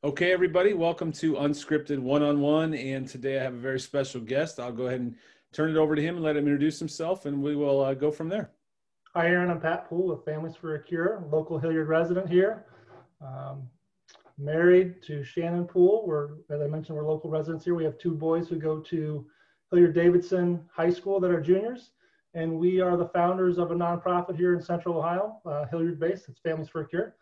Okay, everybody, welcome to Unscripted One-on-One, and today I have a very special guest. I'll go ahead and turn it over to him and let him introduce himself, and we will go from there. Hi, Aaron. I'm Pat Puhl with Families for a Cure, local Hilliard resident here. Married to Shannon Puhl. As I mentioned, we're local residents here. We have two boys who go to Hilliard-Davidson High School that are juniors, and we are the founders of a nonprofit here in Central Ohio, Hilliard-based. It's Families for a Cure,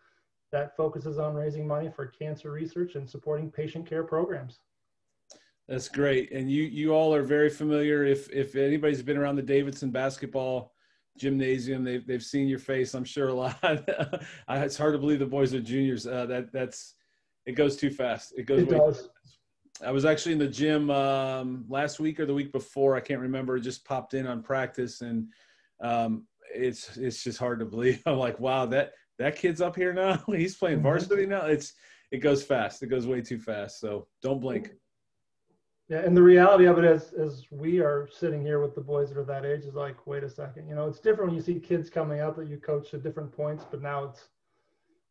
that focuses on raising money for cancer research and supporting patient care programs. That's great. And you all are very familiar. If anybody's been around the Davidson basketball gymnasium, they've seen your face, I'm sure, a lot. It's hard to believe the boys are juniors. It goes too fast. It goes way too fast. I was actually in the gym last week or the week before, I can't remember, just popped in on practice, and it's just hard to believe. I'm like, wow, that kid's up here now. He's playing varsity now. It goes fast. It goes way too fast. So don't blink. Yeah, and the reality of it is, as we are sitting here with the boys that are that age, is like, wait a second. You know, it's different when you see kids coming up that you coach at different points, but now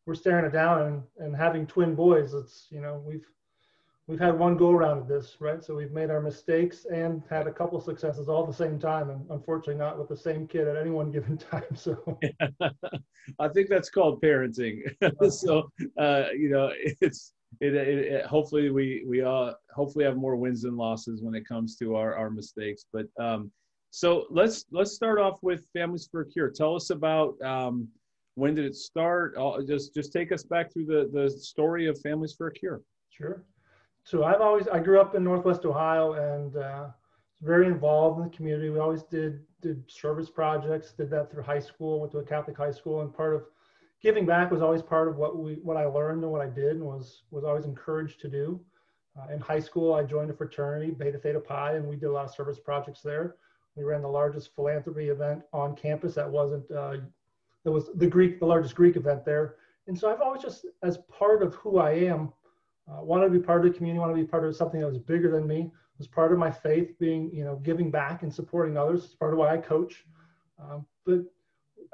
we're staring it down and having twin boys. It's, you know, we've had one go around at this, right? So we've made our mistakes and had a couple of successes all at the same time, and unfortunately not with the same kid at any one given time. So I think that's called parenting. So you know, hopefully we hopefully have more wins than losses when it comes to our mistakes. But so let's start off with Families for a Cure. Tell us about when did it start? Just take us back through the story of Families for a Cure. Sure. So I grew up in Northwest Ohio and very involved in the community. We always did service projects, did that through high school, went to a Catholic high school, and part of giving back was always part of what I learned and what I did, and was always encouraged to do. In high school, I joined a fraternity, Beta Theta Pi, and we did a lot of service projects there. We ran the largest philanthropy event on campus. That was the largest Greek event there. And so I've always just, as part of who I am, wanted to be part of the community, wanted to be part of something that was bigger than me. It was part of my faith, being, you know, giving back and supporting others. It's part of why I coach. But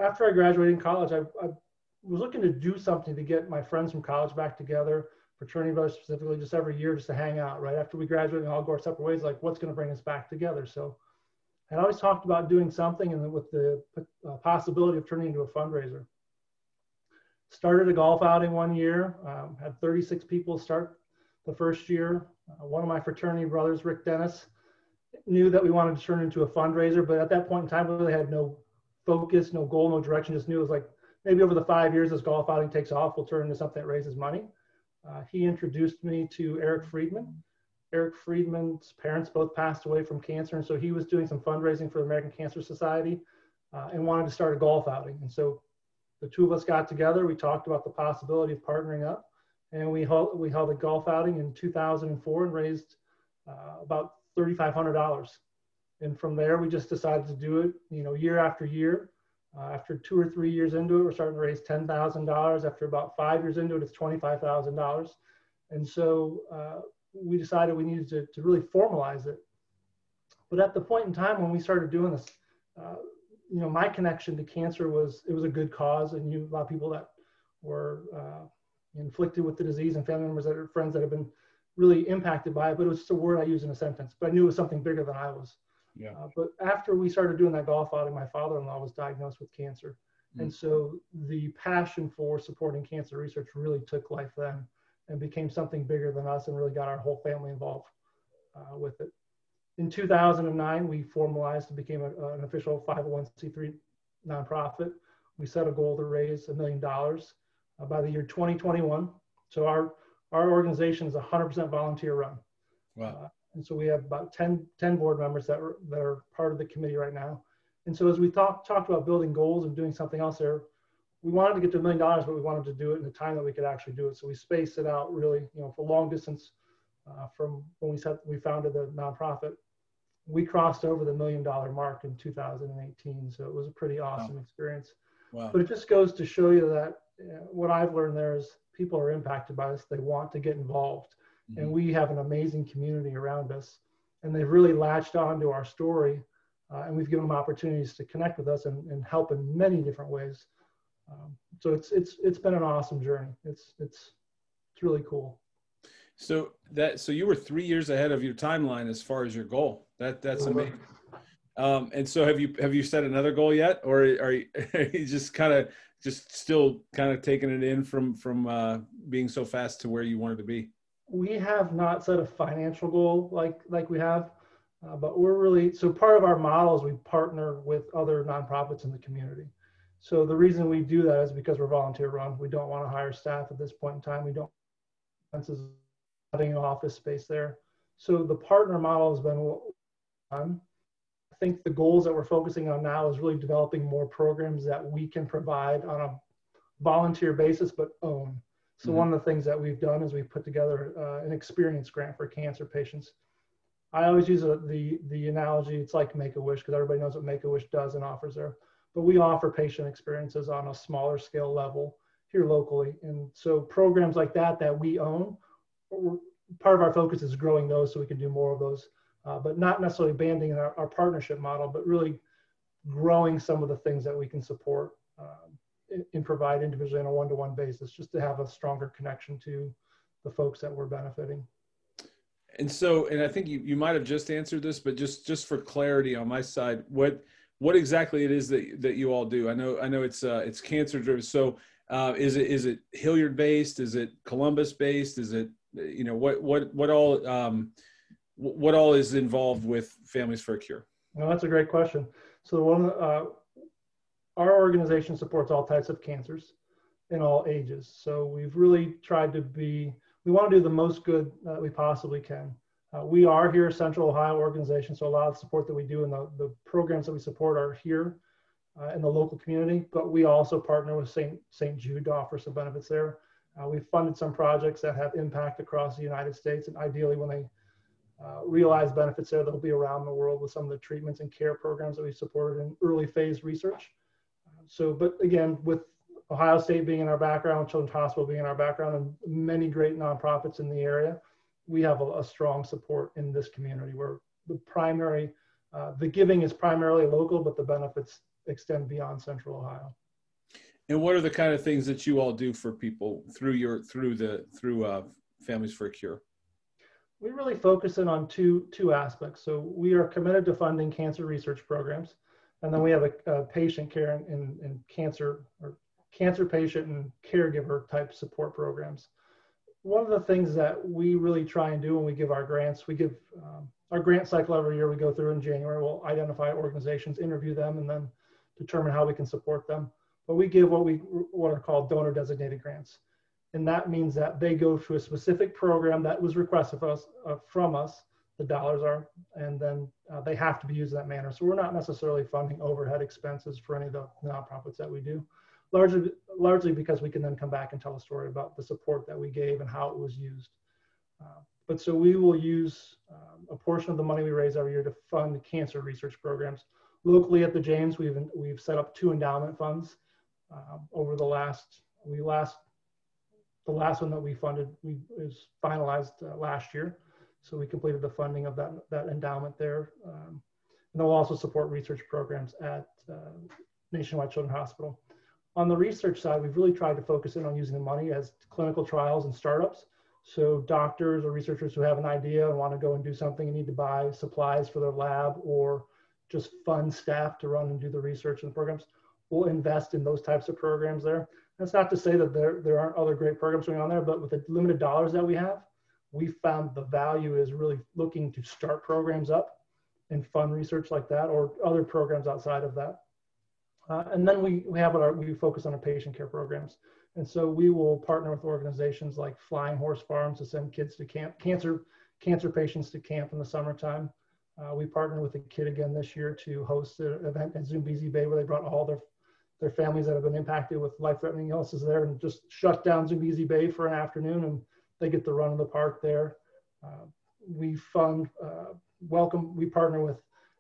after I graduated in college, I was looking to do something to get my friends from college back together, fraternity brothers specifically, just every year, just to hang out. Right after we graduate and all go our separate ways, like, what's going to bring us back together? So I always talked about doing something, and with the possibility of turning into a fundraiser. Started a golf outing one year, had 36 people start the first year. One of my fraternity brothers, Rick Dennis, knew that we wanted to turn into a fundraiser, but at that point in time, we really had no focus, no goal, no direction, just knew it was like, maybe over the 5 years this golf outing takes off, we'll turn into something that raises money. He introduced me to Eric Friedman. Eric Friedman's parents both passed away from cancer, and so he was doing some fundraising for the American Cancer Society and wanted to start a golf outing. And so the two of us got together, we talked about the possibility of partnering up, and we held a golf outing in 2004 and raised about $3,500. And from there, we just decided to do it, you know, year after year. After 2 or 3 years into it, we're starting to raise $10,000. After about 5 years into it, it's $25,000. And so we decided we needed to really formalize it. But at the point in time when we started doing this, you know, my connection to cancer was a good cause, and knew a lot of people that were inflicted with the disease, and family members that are friends that have been really impacted by it. But it was just a word I used in a sentence. But I knew it was something bigger than I was. Yeah. But after we started doing that golf outing, my father-in-law was diagnosed with cancer. And so the passion for supporting cancer research really took life then, and became something bigger than us, and really got our whole family involved with it. In 2009, we formalized and became an official 501c3 nonprofit. We set a goal to raise $1 million by the year 2021. So our organization is 100% volunteer run. Wow. And so we have about 10 board members that are part of the committee right now. And so as we talked about building goals and doing something else there, we wanted to get to $1 million, but we wanted to do it in the time that we could actually do it. So we spaced it out really, you know, for long distance from when we founded the nonprofit. We crossed over the $1 million mark in 2018. So it was a pretty awesome experience. Wow. But it just goes to show you that what I've learned there is people are impacted by this. They want to get involved. Mm-hmm. And we have an amazing community around us. And they've really latched on to our story. And we've given them opportunities to connect with us and help in many different ways. So it's been an awesome journey. It's really cool. So you were 3 years ahead of your timeline as far as your goal. That's amazing. And so have you set another goal yet, or are you just still kind of taking it in from being so fast to where you wanted to be? We have not set a financial goal like we have, but we're really, so part of our model is we partner with other nonprofits in the community. So the reason we do that is because we're volunteer run. We don't want to hire staff at this point in time. We don't having an office space there. So the partner model has been done. I think the goals that we're focusing on now is really developing more programs that we can provide on a volunteer basis, but own. So one of the things that we've done is we've put together an experience grant for cancer patients. I always use the analogy, it's like Make-A-Wish, because everybody knows what Make-A-Wish does and offers there. But we offer patient experiences on a smaller scale level here locally. And so programs like that we own, part of our focus is growing those so we can do more of those, but not necessarily abandoning our partnership model, but really growing some of the things that we can support and provide individually on a one-to-one basis, just to have a stronger connection to the folks that we're benefiting. And so, and I think you might have just answered this, but just for clarity on my side, what exactly it is that you all do? I know it's cancer driven. So is it Hilliard based? Is it Columbus based? Is it, what all is involved with Families for a Cure? No, that's a great question. So our organization supports all types of cancers in all ages. So we've really tried we want to do the most good that we possibly can. We are here a Central Ohio organization, so a lot of the support that we do and the programs that we support are here in the local community, but we also partner with St. Jude to offer some benefits there. We've funded some projects that have impact across the United States, and ideally when they realize benefits there, they'll be around the world with some of the treatments and care programs that we supported in early phase research. But again, with Ohio State being in our background, Children's Hospital being in our background, and many great nonprofits in the area, we have a strong support in this community where the giving is primarily local, but the benefits extend beyond Central Ohio. And what are the kind of things that you all do for people through Families for a Cure? We really focus in on two aspects. So we are committed to funding cancer research programs, and then we have a patient care and cancer patient and caregiver type support programs. One of the things that we really try and do when we give our grants, we give our grant cycle every year. We go through in January, we'll identify organizations, interview them, and then determine how we can support them. But we give what are called donor designated grants. And that means that they go to a specific program that was requested from us, the dollars are, and then they have to be used in that manner. So we're not necessarily funding overhead expenses for any of the nonprofits that we do, largely because we can then come back and tell a story about the support that we gave and how it was used. But so we will use a portion of the money we raise every year to fund cancer research programs. Locally at the James, we've set up 2 endowment funds over the last one that we funded was finalized last year. So we completed the funding of that endowment there. And they'll also support research programs at Nationwide Children's Hospital. On the research side, we've really tried to focus in on using the money as clinical trials and startups. So doctors or researchers who have an idea and want to go and do something and need to buy supplies for their lab or just fund staff to run and do the research and programs, we'll invest in those types of programs there. That's not to say that there aren't other great programs going on there, but with the limited dollars that we have, we found the value is really looking to start programs up and fund research like that or other programs outside of that. And then we focus on our patient care programs. And so we will partner with organizations like Flying Horse Farms to send kids to camp, cancer patients to camp in the summertime. We partnered with a kid again this year to host an event at Zambezi Bay where they brought all their families that have been impacted with life-threatening illnesses there and just shut down Zambezi Bay for an afternoon, and they get to run in the park there. We partner with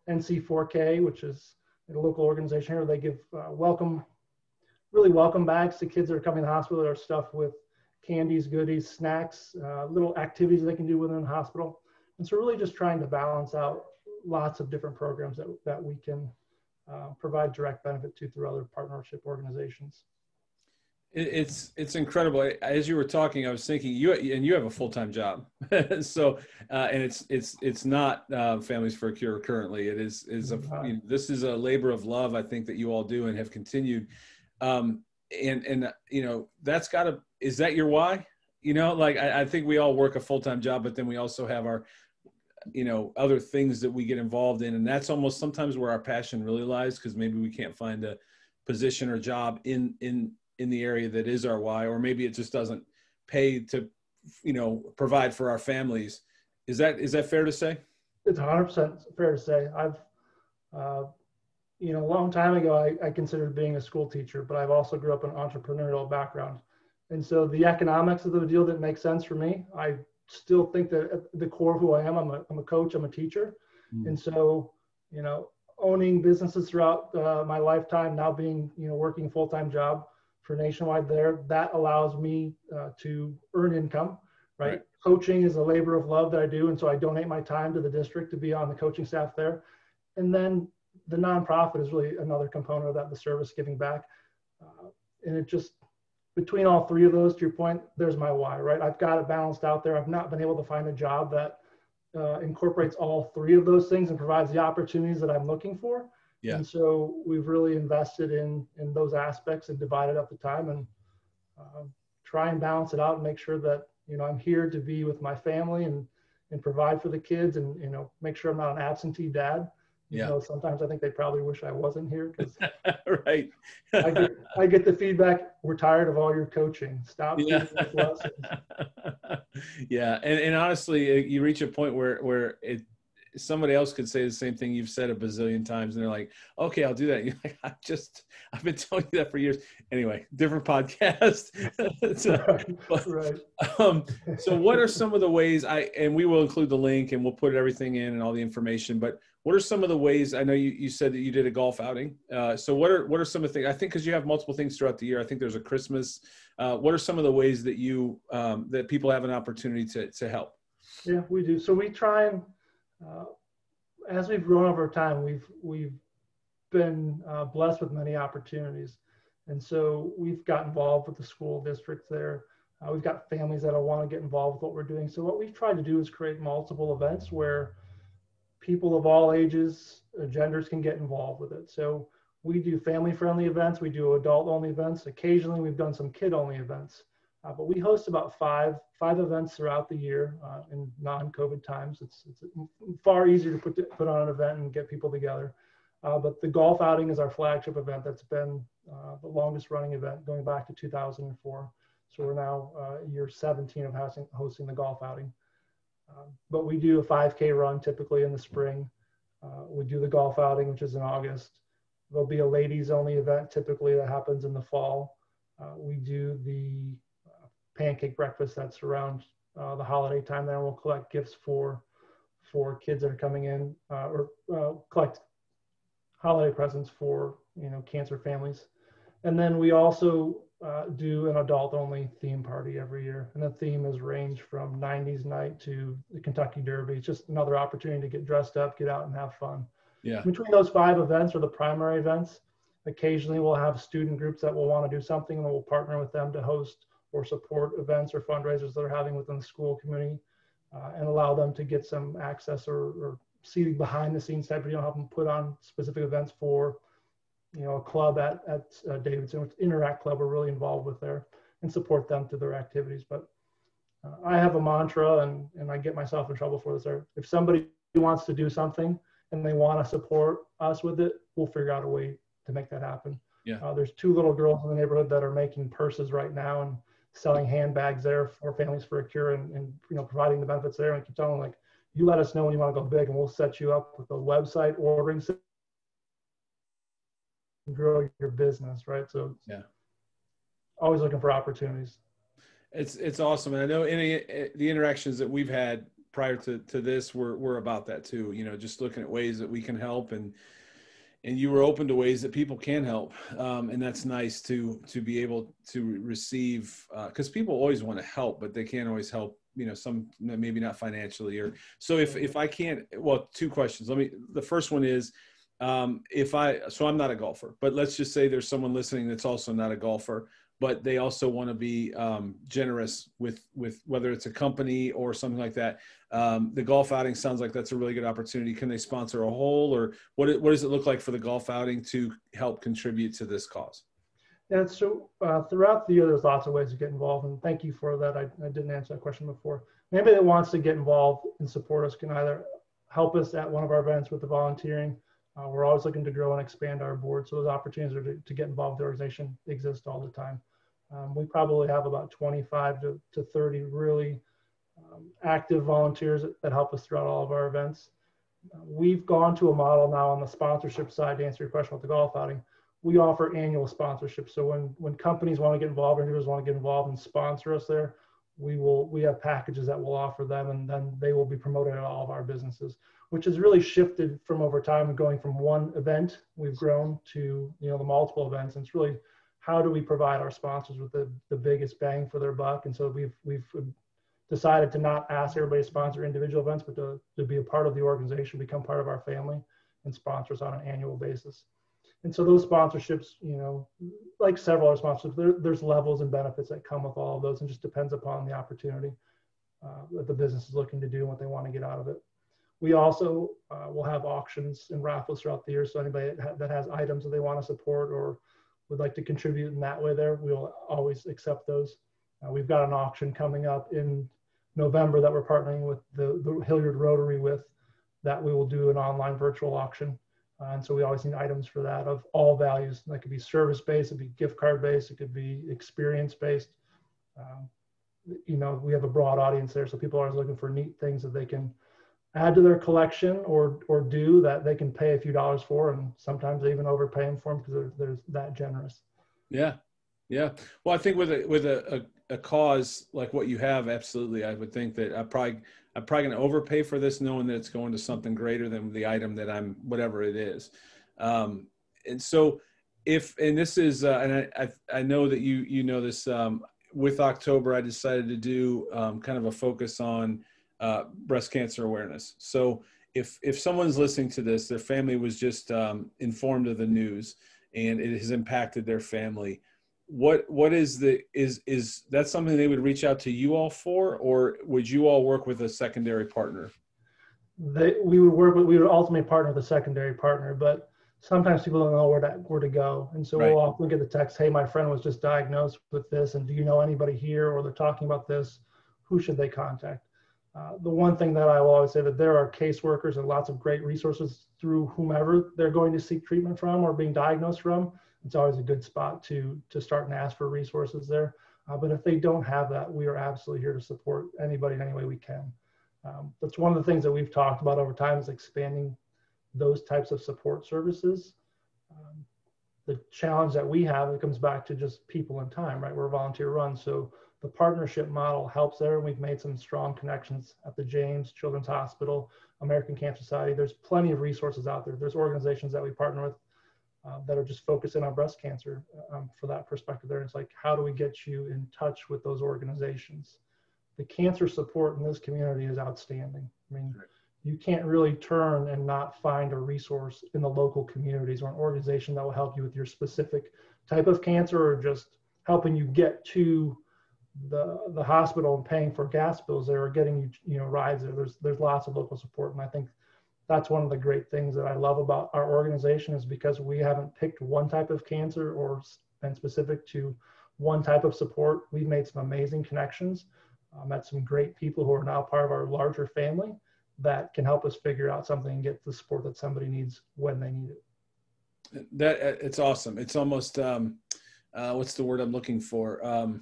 NC4K, which is a local organization here. They give welcome bags to kids that are coming to the hospital that are stuffed with candies, goodies, snacks, little activities they can do within the hospital. And so really just trying to balance out lots of different programs that we can provide direct benefit to through other partnership organizations. It's incredible. As you were talking, I was thinking you have a full-time job, so and it's not Families for a Cure currently. It is a this is a labor of love, I think, that you all do and have continued. And that's gotta, is that your why? Like I think we all work a full-time job, but then we also have our other things that we get involved in, and that's almost sometimes where our passion really lies, because maybe we can't find a position or job in the area that is our why, or maybe it just doesn't pay to provide for our families. Is that fair to say? It's 100% fair to say. I've a long time ago I considered being a school teacher, but I've also grew up in an entrepreneurial background, and so the economics of the deal didn't make sense for me. I still think that at the core of who I am, I'm a coach, I'm a teacher. And so, owning businesses throughout my lifetime, now being, working a full-time job for Nationwide there, that allows me to earn income, right? Coaching is a labor of love that I do. And so I donate my time to the district to be on the coaching staff there. And then the nonprofit is really another component of that, the service, giving back. And it just, between all three of those, to your point, there's my why, right? I've got it balanced out there. I've not been able to find a job that incorporates all three of those things and provides the opportunities that I'm looking for. Yeah. And so we've really invested in those aspects and divided up the time and try and balance it out and make sure that, I'm here to be with my family and provide for the kids and, make sure I'm not an absentee dad. Yeah. Sometimes I think they probably wish I wasn't here because right. I get the feedback, we're tired of all your coaching. Stop giving us lessons. Yeah. And honestly, you reach a point where somebody else could say the same thing you've said a bazillion times, and they're like, okay, I'll do that. And you're like, I've been telling you that for years. Anyway, different podcast. Right. So what are some of the ways and we will include the link and we'll put everything in and all the information, but what are some of the ways? I know you said that you did a golf outing. So what are some of the things, I think, because you have multiple things throughout the year, I think there's a Christmas. What are some of the ways that that people have an opportunity to help? Yeah, we do. So we try and, as we've grown over time, we've been blessed with many opportunities. And so we've got involved with the school districts there. We've got families that want to get involved with what we're doing. So what we've tried to do is create multiple events where people of all ages, genders can get involved with it. So we do family-friendly events. We do adult-only events. Occasionally, we've done some kid-only events. But we host about five events throughout the year in non-COVID times. It's far easier to put on an event and get people together. But the golf outing is our flagship event. That's been the longest running event going back to 2004. So we're now year 17 of hosting the golf outing. But we do a 5K run typically in the spring. We do the golf outing, which is in August. There'll be a ladies only event typically that happens in the fall. We do the pancake breakfast that's around the holiday time. Then we'll collect gifts for kids that are coming in or collect holiday presents for cancer families. And then we also do an adult-only theme party every year. And the theme has ranged from 90s night to the Kentucky Derby. It's just another opportunity to get dressed up, get out and have fun. Yeah. Between those 5 events, or the primary events, occasionally we'll have student groups that will want to do something, and we'll partner with them to host or support events or fundraisers that are having within the school community and allow them to get some access or seating behind the scenes type of, help them put on specific events for a club at Davidson, which Interact Club we're really involved with there, and support them through their activities. But I have a mantra, and I get myself in trouble for this. If somebody wants to do something and they want to support us with it, we'll figure out a way to make that happen. Yeah. There's 2 little girls in the neighborhood that are making purses right now and selling handbags there for Families for a Cure and providing the benefits there. And I keep telling them, like, you let us know when you want to go big, and we'll set you up with a website, ordering system, grow your business, right? So yeah, always looking for opportunities. It's awesome. And I know the interactions that we've had prior to this were about that too, just looking at ways that we can help, and you were open to ways that people can help. And that's nice to be able to receive, because people always want to help, but they can't always help, some maybe not financially. Or so if I can't, well, 2 questions. The first one is, so I'm not a golfer, but let's just say there's someone listening that's also not a golfer. but they also want to be generous with whether it's a company or something like that. The golf outing sounds like that's a really good opportunity. Can they sponsor a hole, or what does it look like for the golf outing to help contribute to this cause? Yeah, so throughout the year, there's lots of ways to get involved, and thank you for that. I didn't answer that question before. Anybody that wants to get involved and support us can either help us at one of our events with the volunteering. We're always looking to grow and expand our board, so those opportunities to get involved with the organization exist all the time. We probably have about 25 to 30 really active volunteers that help us throughout all of our events. We've gone to a model now on the sponsorship side to answer your question about the golf outing. We offer annual sponsorship. So when companies want to get involved or individuals want to get involved and sponsor us there, we have packages that we'll offer them, and then they will be promoted at all of our businesses, which has really shifted from over time and going from one event we've grown to the multiple events. And it's really how do we provide our sponsors with the biggest bang for their buck. And so we've decided to not ask everybody to sponsor individual events, but to be a part of the organization, become part of our family, and sponsor us on an annual basis. And so those sponsorships, like several other sponsorships, there's levels and benefits that come with all of those, and just depends upon the opportunity that the business is looking to do and what they want to get out of it. We also will have auctions and raffles throughout the year. So anybody that has items that they want to support or would like to contribute in that way there, we'll always accept those. We've got an auction coming up in November that we're partnering with the Hilliard Rotary with, that we will do an online virtual auction. And so we always need items for that of all values. That could be service-based, it could be gift card-based, it could be experience-based. We have a broad audience there, so people are always looking for neat things that they can add to their collection or do that they can pay a few dollars for, and sometimes they even overpay them for them because they're that generous. Yeah. Well, I think with a cause like what you have, absolutely, I would think that I'm probably going to overpay for this, knowing that it's going to something greater than the item that I'm, whatever it is. And so this is, and I know that you know this, with October, I decided to do kind of a focus on breast cancer awareness. So if someone's listening to this, their family was just informed of the news and it has impacted their family, what is that something they would reach out to you all for, or would you all work with a secondary partner? We would ultimately partner with a secondary partner, but sometimes people don't know where to go. And so We'll often get the text, hey, my friend was just diagnosed with this, and do you know anybody here, or they're talking about this, who should they contact? The one thing that I will always say, that there are caseworkers and lots of great resources through whomever they're going to seek treatment from or being diagnosed from. It's always a good spot to start and ask for resources there. But if they don't have that, we are absolutely here to support anybody in any way we can. That's one of the things that we've talked about over time, is expanding those types of support services. The challenge that we have, it comes back to just people and time, right? We're volunteer run. So the partnership model helps there. And we've made some strong connections at the James Children's Hospital, American Cancer Society. There's plenty of resources out there. There's organizations that we partner with that are just focusing on breast cancer for that perspective there. It's like, how do we get you in touch with those organizations? The cancer support in this community is outstanding. I mean, you can't really turn and not find a resource in the local communities or an organization that will help you with your specific type of cancer, or just helping you get to the hospital and paying for gas bills there, or getting you rides there. There's lots of local support, and I think that's one of the great things that I love about our organization, is because we haven't picked one type of cancer or been specific to one type of support. We've made some amazing connections, met some great people who are now part of our larger family that can help us figure out something and get the support that somebody needs when they need it. It's awesome. It's almost, what's the word I'm looking for?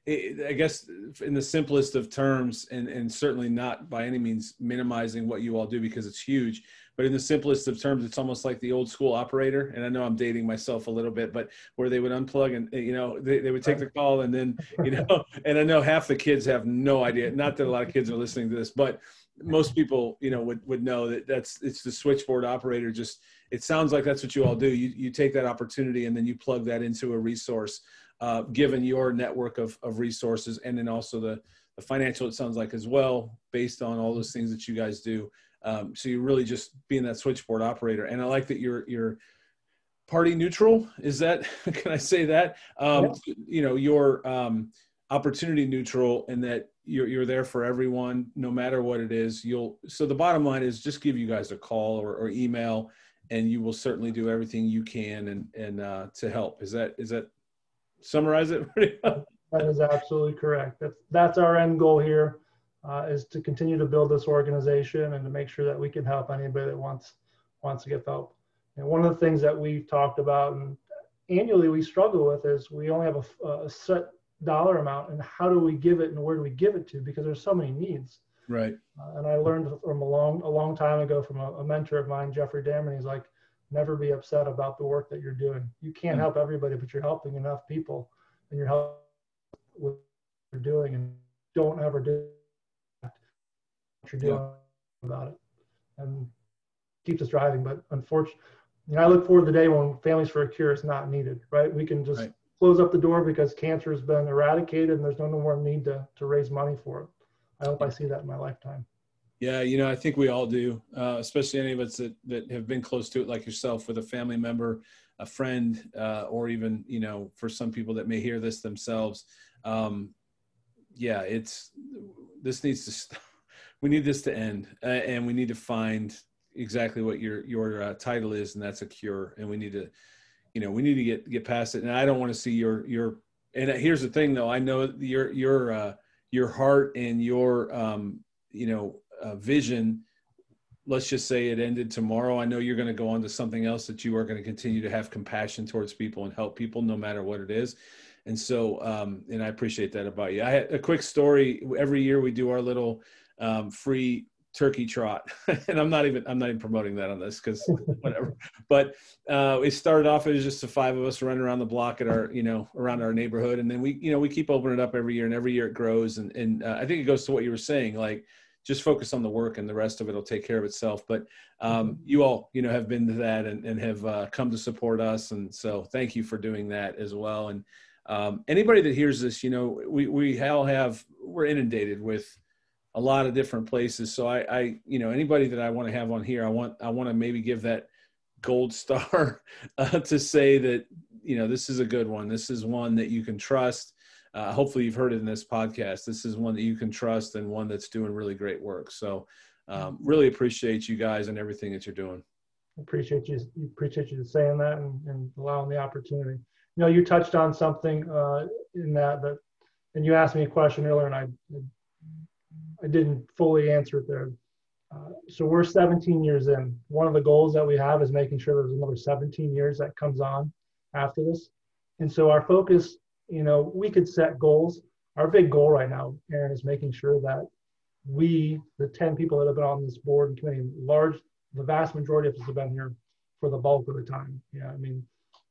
I guess in the simplest of terms, and certainly not by any means minimizing what you all do, because it's huge, but in the simplest of terms, it's almost like the old school operator. And I know I'm dating myself a little bit, but where they would unplug and, they would take the call, and then, and I know half the kids have no idea, not that a lot of kids are listening to this, but most people, would know that it's the switchboard operator. Just, it sounds like that's what you all do. You take that opportunity and then you plug that into a resource, given your network of resources, and then also the financial, it sounds like, as well, based on all those things that you guys do. So you're really just being that switchboard operator. And I like that you're party neutral. Is that, can I say that? Yeah. You know, you're opportunity neutral, and that you're there for everyone, no matter what it is. So the bottom line is just give you guys a call or email, and you will certainly do everything you can and to help. Is that summarize it? That is absolutely correct. That's our end goal here, is to continue to build this organization and to make sure that we can help anybody that wants to get help. And one of the things that we've talked about and annually we struggle with is we only have a set dollar amount, and how do we give it and where do we give it to, because there's so many needs. Right. And I learned from a long time ago from a mentor of mine, Jeffrey Dameron. He's like, never be upset about the work that you're doing. You can't help everybody, but you're helping enough people, and you're helping what you're doing, and don't ever do what you're doing about it, and keeps us driving. But unfortunately, I look forward to the day when Families for a Cure is not needed, right? We can just close up the door because cancer has been eradicated and there's no more need to raise money for it. I hope I see that in my lifetime. Yeah, you know, I think we all do, especially any of us that have been close to it, like yourself, with a family member, a friend, or even, you know, for some people that may hear this themselves. Yeah, this needs to stop. We need this to end, and we need to find exactly what your title is, and that's a cure. And we need to, you know, get past it. And I don't want to see your. And here's the thing, though. I know your heart and your vision. Let's just say it ended tomorrow. I know you're going to go on to something else, that you are going to continue to have compassion towards people and help people no matter what it is. And so, and I appreciate that about you. I had a quick story. Every year we do our little free turkey trot, and I'm not even promoting that on this, because whatever. But it started off, it was just the 5 of us running around the block at our, around our neighborhood. And then we keep opening it up every year, and every year it grows. And I think it goes to what you were saying, like, just focus on the work and the rest of it will take care of itself. But you all, have been to that and have come to support us. And so thank you for doing that as well. And anybody that hears this, we're inundated with a lot of different places. So I anybody that I want to have on here, I want to maybe give that gold star to say that, this is a good one. This is one that you can trust. Hopefully you've heard it in this podcast. This is one that you can trust, and one that's doing really great work. So really appreciate you guys and everything that you're doing. Appreciate you saying that and allowing the opportunity. You touched on something in that, and you asked me a question earlier, and I didn't fully answer it there. So we're 17 years in. One of the goals that we have is making sure there's another 17 years that comes on after this. And so our focus, we could set goals. Our big goal right now, Aaron, is making sure that we, the 10 people that have been on this board and committee, the vast majority of us have been here for the bulk of the time. Yeah, I mean,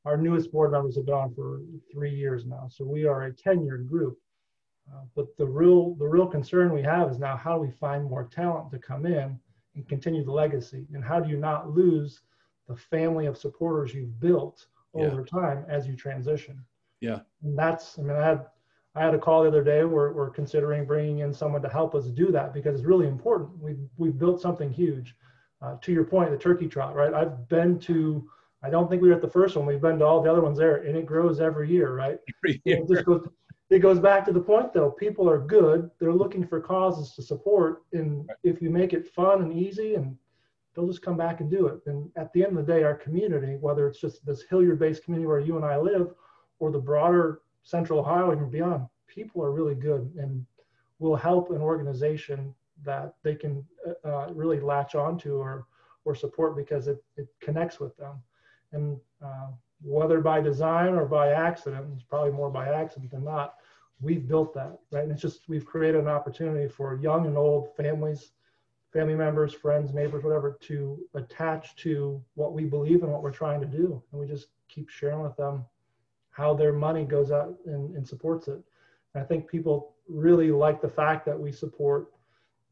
our newest board members have been on for 3 years now. So we are a tenured group. But the real concern we have is now, how do we find more talent to come in and continue the legacy? And how do you not lose the family of supporters you've built over time as you transition? Yeah. And I had a call the other day. We're considering bringing in someone to help us do that, because it's really important. We've built something huge. To your point, the turkey trot, right? I don't think we were at the first one. We've been to all the other ones there, and it grows every year, right? Every year. It goes back to the point, though. People are good. They're looking for causes to support. And if you make it fun and easy, and they'll just come back and do it. And at the end of the day, our community, whether it's just this Hilliard-based community where you and I live, or the broader Central Ohio and beyond, people are really good and will help an organization that they can really latch onto or support, because it connects with them. And whether by design or by accident, it's probably more by accident than not, we've built that, right? And it's just, we've created an opportunity for young and old families, family members, friends, neighbors, whatever, to attach to what we believe and what we're trying to do. And we just keep sharing with them how their money goes out and supports it. And I think people really like the fact that we support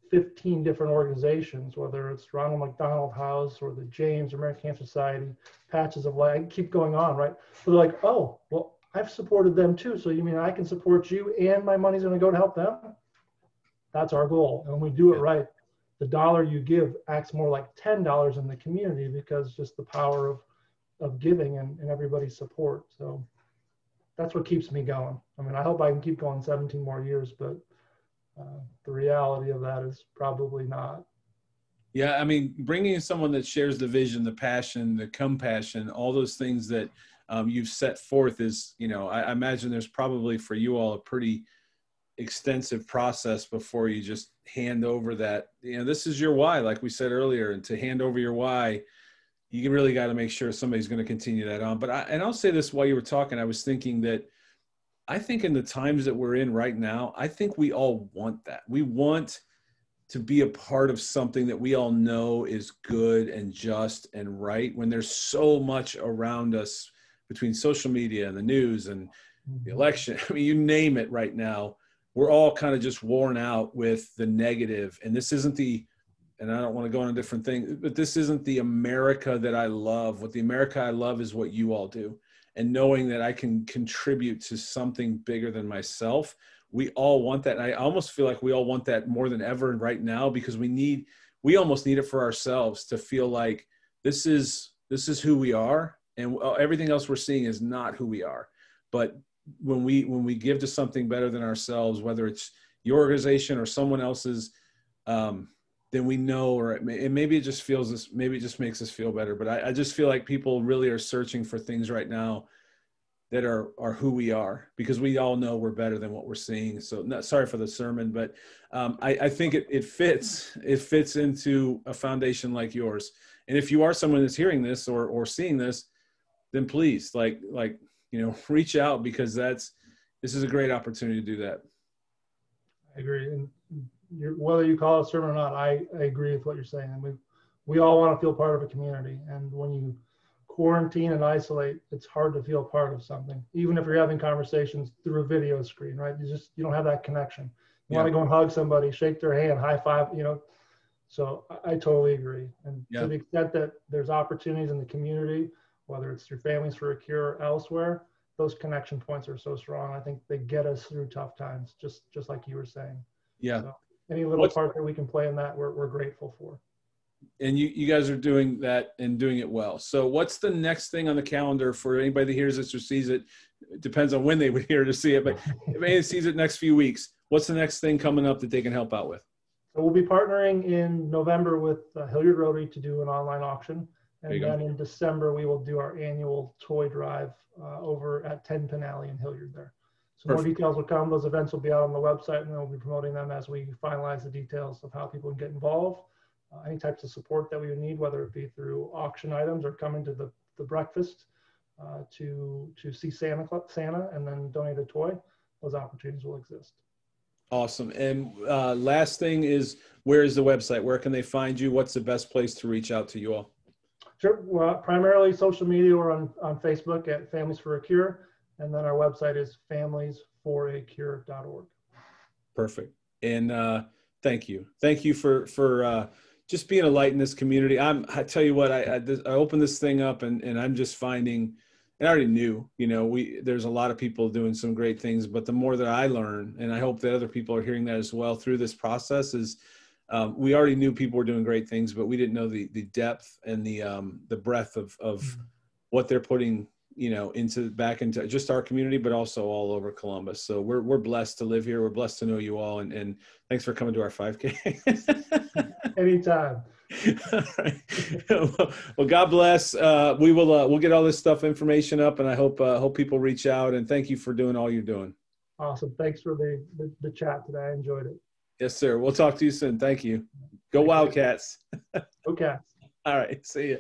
15 different organizations, whether it's Ronald McDonald House or the James or American Cancer Society, Patches of Light, I keep going on, right? So they're like, oh, well, I've supported them too. So you mean I can support you and my money's going to go to help them? That's our goal. And when we do it right, the dollar you give acts more like $10 in the community, because just the power of of giving and everybody's support. So that's what keeps me going. I mean, I hope I can keep going 17 more years, but the reality of that is probably not. Yeah, I mean, bringing in someone that shares the vision, the passion, the compassion, all those things that you've set forth is, you know, I imagine there's probably for you all a pretty extensive process before you just hand over that, you know, this is your why, like we said earlier, and to hand over your why, you really got to make sure somebody's going to continue that on. But I'll say this while you were talking, I was thinking that I think in the times that we're in right now, I think we all want that. We want to be a part of something that we all know is good and just and right, when there's so much around us between social media and the news and the election. I mean, you name it right now. We're all kind of just worn out with the negative. And this isn't and I don't want to go on a different thing, but this isn't the America that I love. What the America I love is what you all do. And knowing that I can contribute to something bigger than myself. We all want that. And I almost feel like we all want that more than ever right now, because we almost need it for ourselves to feel like this is who we are. And everything else we're seeing is not who we are. But when we give to something better than ourselves, whether it's your organization or someone else's, then we know, or maybe it just feels this, maybe it just makes us feel better. But I just feel like people really are searching for things right now that are who we are, because we all know we're better than what we're seeing. So sorry for the sermon, but I think it fits into a foundation like yours. And if you are someone that's hearing this or seeing this, then please, like, you know, reach out, because this is a great opportunity to do that. I agree. And whether you call it a sermon or not, I agree with what you're saying. And we all want to feel part of a community. And when you quarantine and isolate, it's hard to feel part of something, even if you're having conversations through a video screen, right? You don't have that connection. You want to go and hug somebody, shake their hand, high five, you know. So I totally agree. And to the extent that there's opportunities in the community, whether it's through Families for a Cure or elsewhere, those connection points are so strong. I think they get us through tough times, just like you were saying. Yeah. So any little part that we can play in that, we're grateful for. And you guys are doing that and doing it well. So what's the next thing on the calendar for anybody that hears this or sees it? It depends on when they would hear to see it, but if anybody sees it next few weeks, what's the next thing coming up that they can help out with? So we'll be partnering in November with Hilliard Rotary to do an online auction. And then in December, we will do our annual toy drive over at 10 Penn Alley in Hilliard there. So more details will come. Those events will be out on the website, and then we'll be promoting them as we finalize the details of how people can get involved. Any types of support that we would need, whether it be through auction items or coming to the breakfast to see Santa and then donate a toy, those opportunities will exist. Awesome. And last thing is, where is the website? Where can they find you? What's the best place to reach out to you all? Sure. Well, primarily social media. We're on Facebook at Families for a Cure. And then our website is familiesforacure.org. Perfect. And thank you. Thank you for just being a light in this community. I tell you what, I opened this thing up and I'm just finding, and I already knew, you know, there's a lot of people doing some great things, but the more that I learn, and I hope that other people are hearing that as well through this process, is we already knew people were doing great things, but we didn't know the depth and the breadth of what they're putting, you know, back into just our community, but also all over Columbus. So we're blessed to live here. We're blessed to know you all. And thanks for coming to our 5K. Anytime. All right. Well, God bless. We'll get all this information up, and I hope people reach out, and thank you for doing all you're doing. Awesome. Thanks for the chat today. I enjoyed it. Yes, sir. We'll talk to you soon. Thank you. Go Wildcats. Okay. All right. See you.